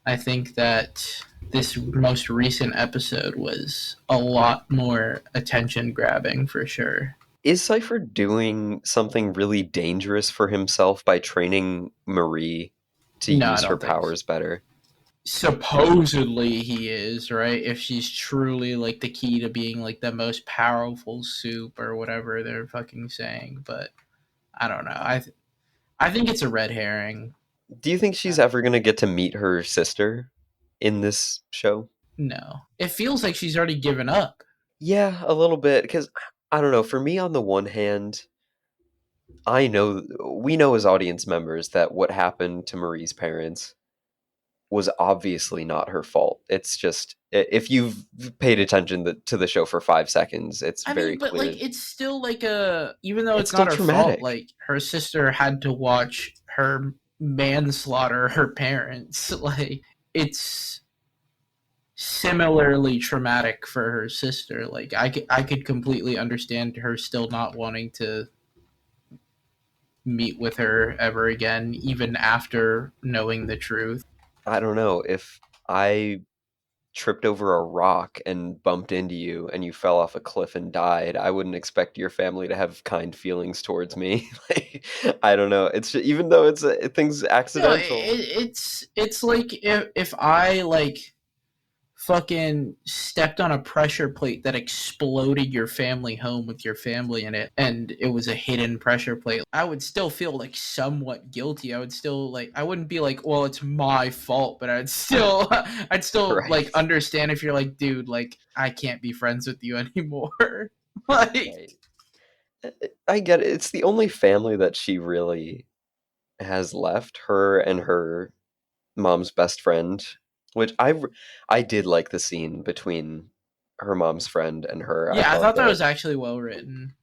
I think that this most recent episode was a lot more attention grabbing for sure. Is Cypher doing something really dangerous for himself by training Marie to No, I use her don't think so. powers better? Supposedly he is, right? If she's truly like the key to being like the most powerful soup or whatever they're fucking saying, but I don't know. I think it's a red herring. Do you think she's Uh, ever going to get to meet her sister in this show? no. It feels like she's already given up. Yeah, a little bit. Because I don't know. For me, on the one hand, I know we know as audience members that what happened to Marie's parents was obviously not her fault. It's just if you've paid attention to the show for 5 seconds, it's I very mean, but clear. like it's still like a even though It's it's still not her fault, traumatic. like her sister had to watch her manslaughter her parents. Like it's similarly traumatic for her sister. Like I could completely understand her still not wanting to meet with her ever again, even after knowing the truth. I don't know if I tripped over a rock and bumped into you and you fell off a cliff and died, I wouldn't expect your family to have kind feelings towards me. Like, I don't know. It's just, even though it's things No, accidental. it's like if I like fucking stepped on a pressure plate that exploded your family home with your family in it, and it was a hidden pressure plate, I would still feel like somewhat guilty. I would still like, I wouldn't be like, well, it's my fault, but I'd still like Right. understand if you're like, dude, like I can't be friends with you anymore. Like, Right. I get it. It's the only family that she really has left, her and her mom's best friend, which I did like the scene between her mom's friend and her. I yeah, I thought thought that that was actually well written.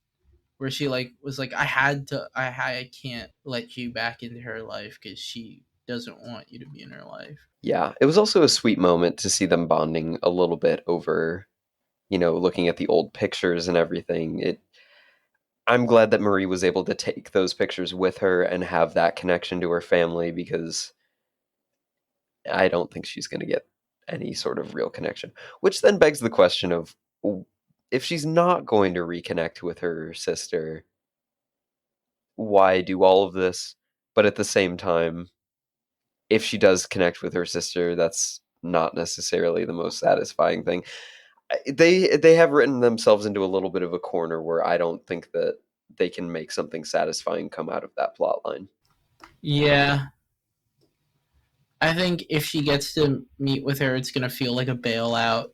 Where she like was like, I can't let you back into her life because she doesn't want you to be in her life. yeah, it was also a sweet moment to see them bonding a little bit over, looking at the old pictures and everything. I'm glad that Marie was able to take those pictures with her and have that connection to her family because I don't think she's going to get any sort of real connection. Which then begs the question of if she's not going to reconnect with her sister, why do all of this? But at the same time, if she does connect with her sister, that's not necessarily the most satisfying thing. They have written themselves into a little bit of a corner where I don't think that they can make something satisfying come out of that plot line. Yeah, I think if she gets to meet with her, it's gonna feel like a bailout.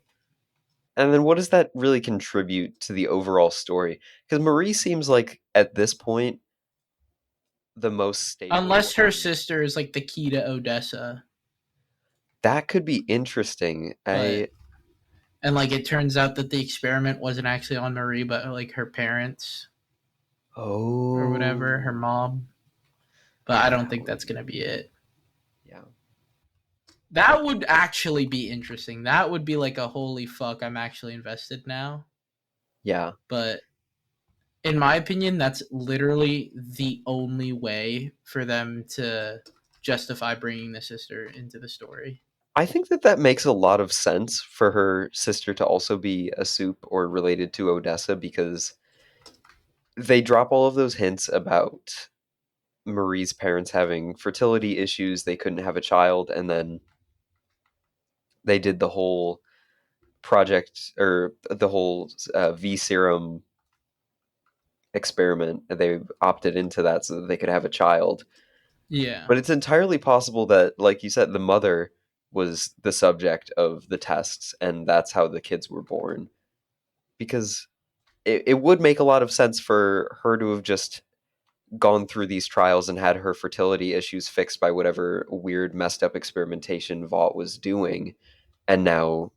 And then what does that really contribute to the overall story? Because Marie seems like at this point the most stable Unless her and sister is like the key to Odessa, that could be interesting. but I and like it turns out that the experiment wasn't actually on Marie, but like her parents or whatever, her Oh, mom. But I don't that think would that's be gonna be it. yeah. That would actually be interesting. That would be like a holy fuck, I'm actually invested now. Yeah. But in my opinion, that's literally the only way for them to justify bringing the sister into the story. I think that that makes a lot of sense for her sister to also be a soup or related to Odessa because they drop all of those hints about Marie's parents having fertility issues, they couldn't have a child, and then they did the whole project or the whole V serum experiment, and they opted into that so that they could have a child. Yeah. But it's entirely possible that, like you said, the mother was the subject of the tests, and that's how the kids were born. Because it would make a lot of sense for her to have just gone through these trials and had her fertility issues fixed by whatever weird, messed up experimentation Vought was doing, and now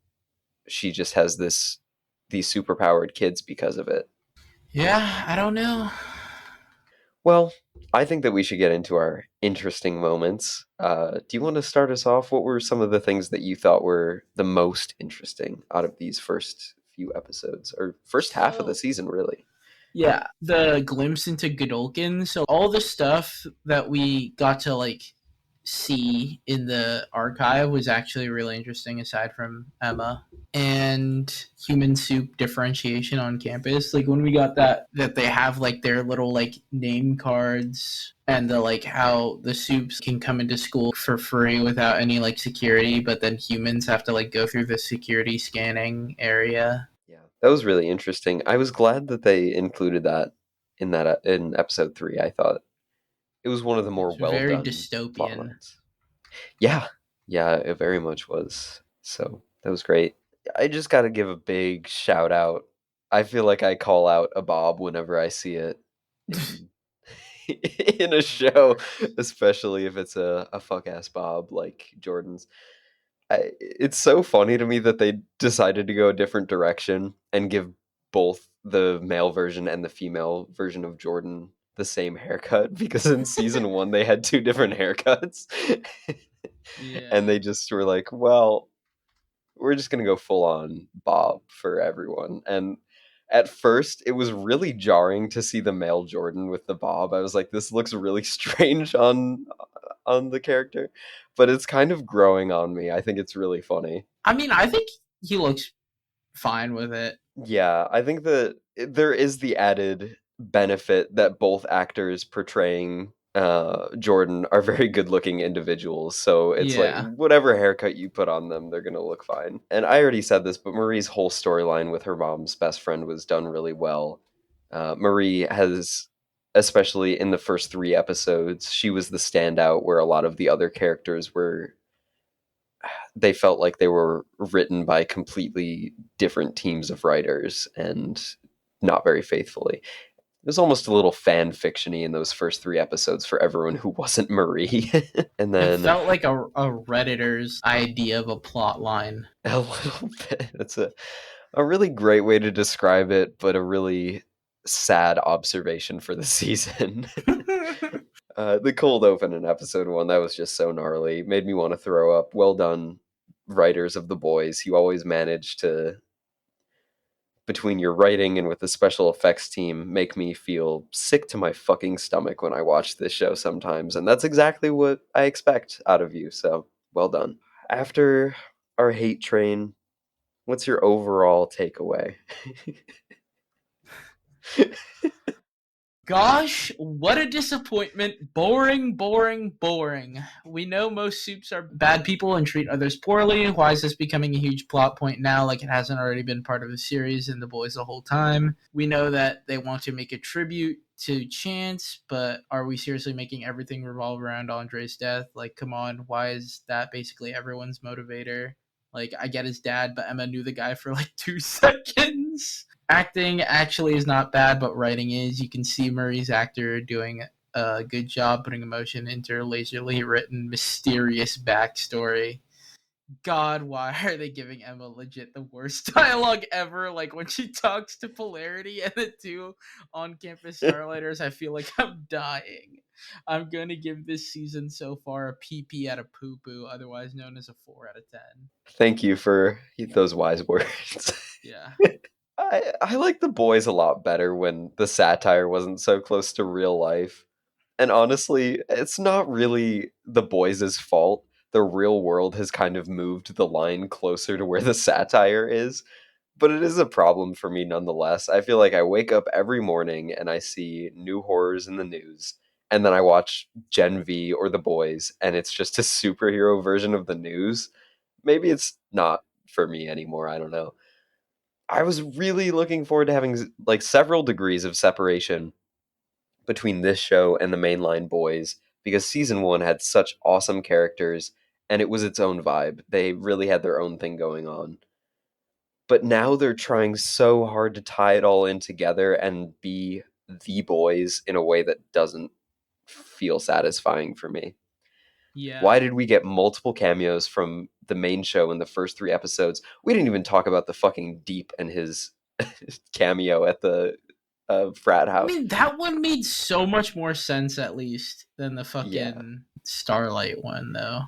she just has these superpowered kids because of it. Yeah, I don't know. Well, I think that we should get into our interesting moments. Do you want to start us off? What were some of the things that you thought were the most interesting out of these first few episodes, or first half of the So, season, really? yeah, the glimpse into Godolkin. So all the stuff that we got to like see in the archive was actually really interesting aside from Emma and human soup differentiation on campus. Like when we got that they have like their little like name cards and the like how the soups can come into school for free without any like security, but then humans have to like go through the security scanning area. Yeah, that was really interesting. I was glad that they included that in episode 3. I thought it was one of the more It's well very done plot dystopian. lines. Yeah, yeah, it very much was. So that was great. I just got to give a big shout out. I feel like I call out a Bob whenever I see it in in a show, especially if it's a fuck ass Bob like Jordan's. It's so funny to me that they decided to go a different direction and give both the male version and the female version of Jordan the same haircut because in season 1 they had two different haircuts. And Yeah. they just were like, well, we're just gonna go full on Bob for everyone. And at first, it was really jarring to see the male Jordan with the bob. I was like, this looks really strange on the character, but it's kind of growing on me. I think it's really funny. I mean, I think he looks fine with it. Yeah, I think that there is the added benefit that both actors portraying Jordan are very good-looking individuals. So it's like Yeah. whatever haircut you put on them, they're gonna look fine. And I already said this, but Marie's whole storyline with her mom's best friend was done really well. Marie has, especially in the first three episodes, she was the standout where a lot of the other characters were they felt like they were written by completely different teams of writers and not very faithfully. It was almost a little fan fictiony in those first three episodes for everyone who wasn't Marie. And It then felt like a Redditor's idea of a plot line. a little bit, it's a really great way to describe it, but a really sad observation for the season. The cold open in episode one, that was just so gnarly. Made me want to throw up. Well done, writers of The Boys. You always manage to, between your writing and with the special effects team, make me feel sick to my fucking stomach when I watch this show sometimes. And that's exactly what I expect out of you. So well done. After our hate train, what's your overall takeaway? Gosh, what a disappointment. Boring, boring, boring. We know most soups are bad people and treat others poorly. Why is this becoming a huge plot point now like it hasn't already been part of the series and the boys the whole time? We know that they want to make a tribute to Chance, but are we seriously making everything revolve around Andre's death? Like, come on, why is that basically everyone's motivator? Like, I get his dad, but Emma knew the guy for like 2 seconds. Acting actually is not bad, but writing is. You can see Murray's actor doing a good job putting emotion into her lazily written, mysterious backstory. God, why are they giving Emma legit the worst dialogue ever? Like when she talks to Polarity and the two on campus Starlighters, I feel like I'm dying. I'm gonna give this season so far a PP out of poo poo, otherwise known as a 4 out of 10. Thank you for those wise words. Yeah. I like The Boys a lot better when the satire wasn't so close to real life. And honestly, it's not really The Boys' fault. The real world has kind of moved the line closer to where the satire is, but it is a problem for me nonetheless. I feel like I wake up every morning and I see new horrors in the news, and then I watch Gen V or The Boys, and it's just a superhero version of the news. Maybe it's not for me anymore. I don't know. I was really looking forward to having like several degrees of separation between this show and the mainline boys because season one had such awesome characters and it was its own vibe. They really had their own thing going on. But now they're trying so hard to tie it all in together and be the boys in a way that doesn't feel satisfying for me. Yeah. Why did we get multiple cameos from the main show in the first three episodes? We didn't even talk about the fucking Deep and his cameo at the frat I house. mean, that one made so much more sense, at least, than the Yeah, fucking Starlight one, though.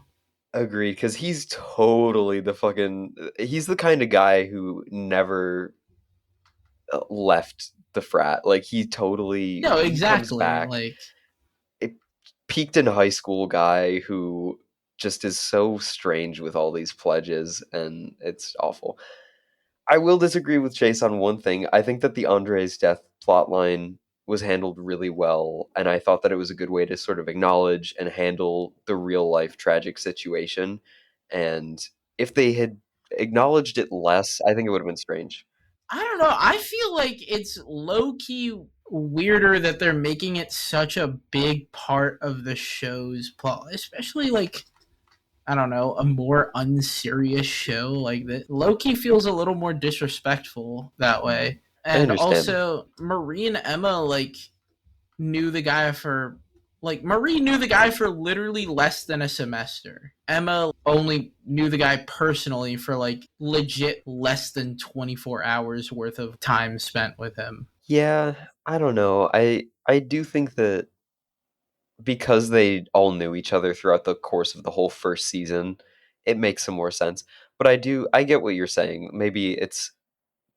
agreed. Because he's totally the fucking. He's the kind of guy who never left the frat. Like No, he comes exactly. back. Like, A peaked in high school guy who just is so strange with all these pledges, and it's awful. I will disagree with Chase on one thing. I think that the Andre's death plotline was handled really well, and I thought that it was a good way to sort of acknowledge and handle the real life tragic situation. And if they had acknowledged it less, I think it would have been strange. I don't know. I feel like it's low key weirder that they're making it such a big part of the show's plot, especially like I don't know, a more unserious show like that. Loki feels a little more disrespectful that way. I And understand. also, Marie and Emma, like, knew the guy for. Like, Marie knew the guy for literally less than a semester. Emma only knew the guy personally for, like, legit less than 24 hours worth of time spent with him. Yeah, I don't know. I do think that because they all knew each other throughout the course of the whole first season, it makes some more sense. But I get what you're saying. Maybe it's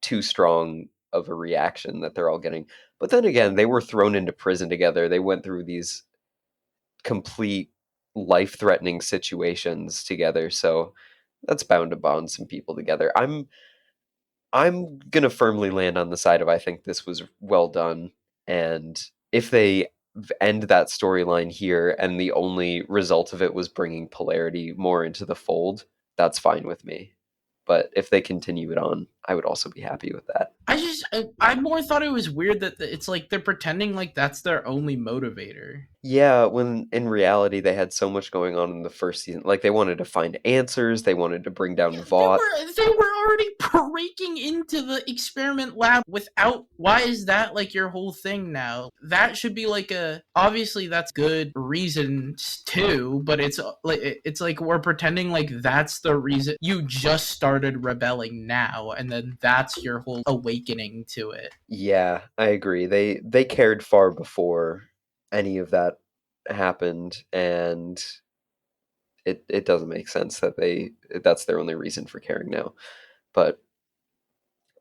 too strong of a reaction that they're all getting. But then again, they were thrown into prison together. They went through these complete life-threatening situations together. So that's bound to bond some people together. I'm gonna firmly land on the side of I think this was well done, and if they end that storyline here and the only result of it was bringing polarity more into the fold, that's fine with me. But if they continue it on, I would also be happy with that. I more thought it was weird that it's like they're pretending like that's their only motivator. Yeah, when in reality they had so much going on in the first season. Like they wanted to find answers, they wanted to bring down Yeah, Vought. they were already breaking into the experiment lab without. Why is that like your whole thing now? That should be like a. Obviously, that's good reasons too, but it's like we're pretending like that's the reason you just started rebelling now, and then that's your whole awakening to it. Yeah, I agree. They cared far before any of that happened, and it doesn't make sense that that's their only reason for caring now. But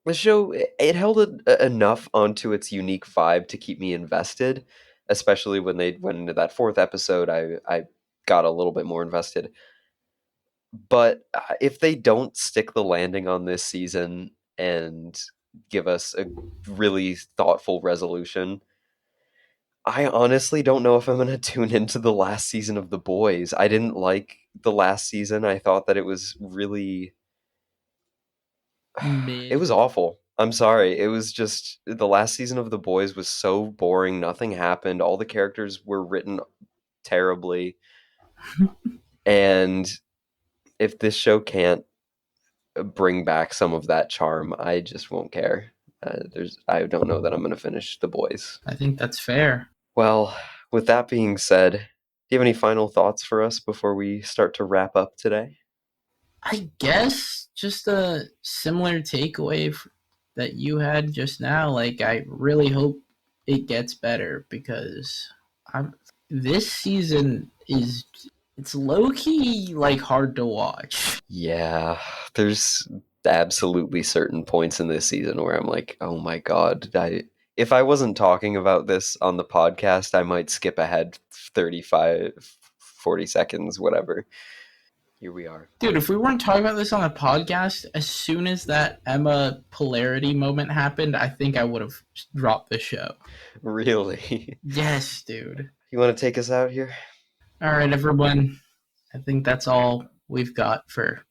the show it held enough onto its unique vibe to keep me invested, especially when they went into that fourth episode. I got a little bit more invested. But if they don't stick the landing on this season and give us a really thoughtful resolution, I honestly don't know if I'm going to tune into the last season of The Boys. I didn't like the last season. I thought that it was really it was Mid. awful. I'm sorry. It was just the last season of The Boys was so boring. Nothing happened. All the characters were written terribly. And if this show can't bring back some of that charm, I just won't care. I don't know that I'm going to finish The Boys. I think that's fair. Well, with that being said, do you have any final thoughts for us before we start to wrap up today? I guess just a similar takeaway that you had just now. Like, I really hope it gets better because I'm this season is it's low key like hard to watch. Yeah, there's absolutely certain points in this season where I'm like, oh my god, if I wasn't talking about this on the podcast, I might skip ahead 35, 40 seconds, whatever. Here we are. Dude, if we weren't talking about this on the podcast, as soon as that Emma polarity moment happened, I think I would have dropped the show. Really? Yes, dude. You want to take us out here? All right, everyone. I think that's all we've got for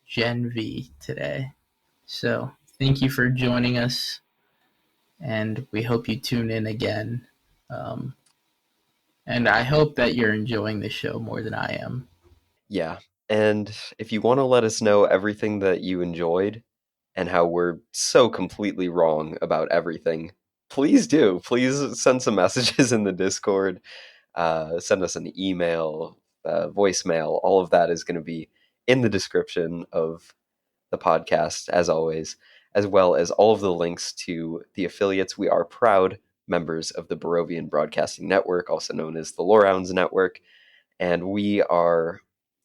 Gen V today. So thank you for joining us, and we hope you tune in again. Um, and I hope that you're enjoying the show more than I am. Yeah. And if you want to let us know everything that you enjoyed and how we're so completely wrong about everything, please do. Please send some messages in the Discord. Send us an email, voicemail. All of that is going to be in the description of the podcast, as always, as well as all of the links to the affiliates. We are proud members of the Barovian Broadcasting Network, also known as the Lorehounds Network, and we are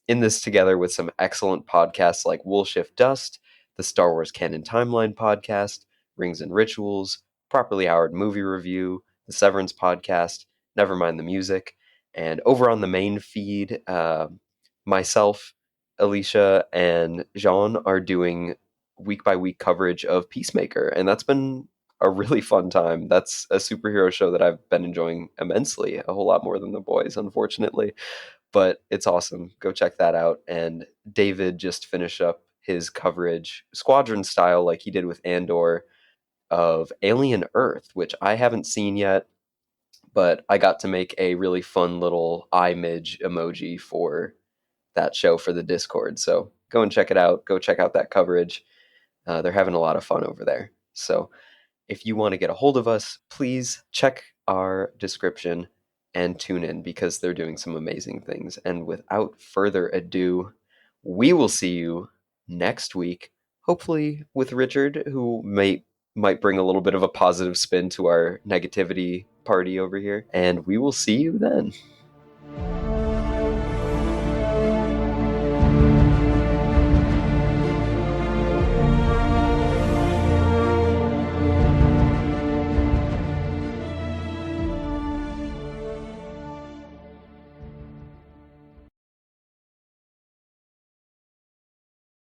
in this together with some excellent podcasts like Wool Shift Dust, the Star Wars Canon Timeline podcast, Rings and Rituals, Properly Howard Movie Review, the Severance podcast, Nevermind the Music, and over on the main feed, myself, Alicia, and Jean are doing week by week coverage of Peacemaker, and that's been a really fun time. That's a superhero show that I've been enjoying immensely, a whole lot more than The Boys, unfortunately. But it's awesome. Go check that out. And David just finished up his coverage, squadron style, like he did with Andor, of Alien Earth, which I haven't seen yet, but I got to make a really fun little image emoji for that show for the Discord. So go and check it out. Go check out that coverage. They're having a lot of fun over there. So if you want to get a hold of us, please check our description and tune in because they're doing some amazing things. And without further ado, we will see you next week, hopefully with Richard, who might bring a little bit of a positive spin to our negativity party over here. And we will see you then.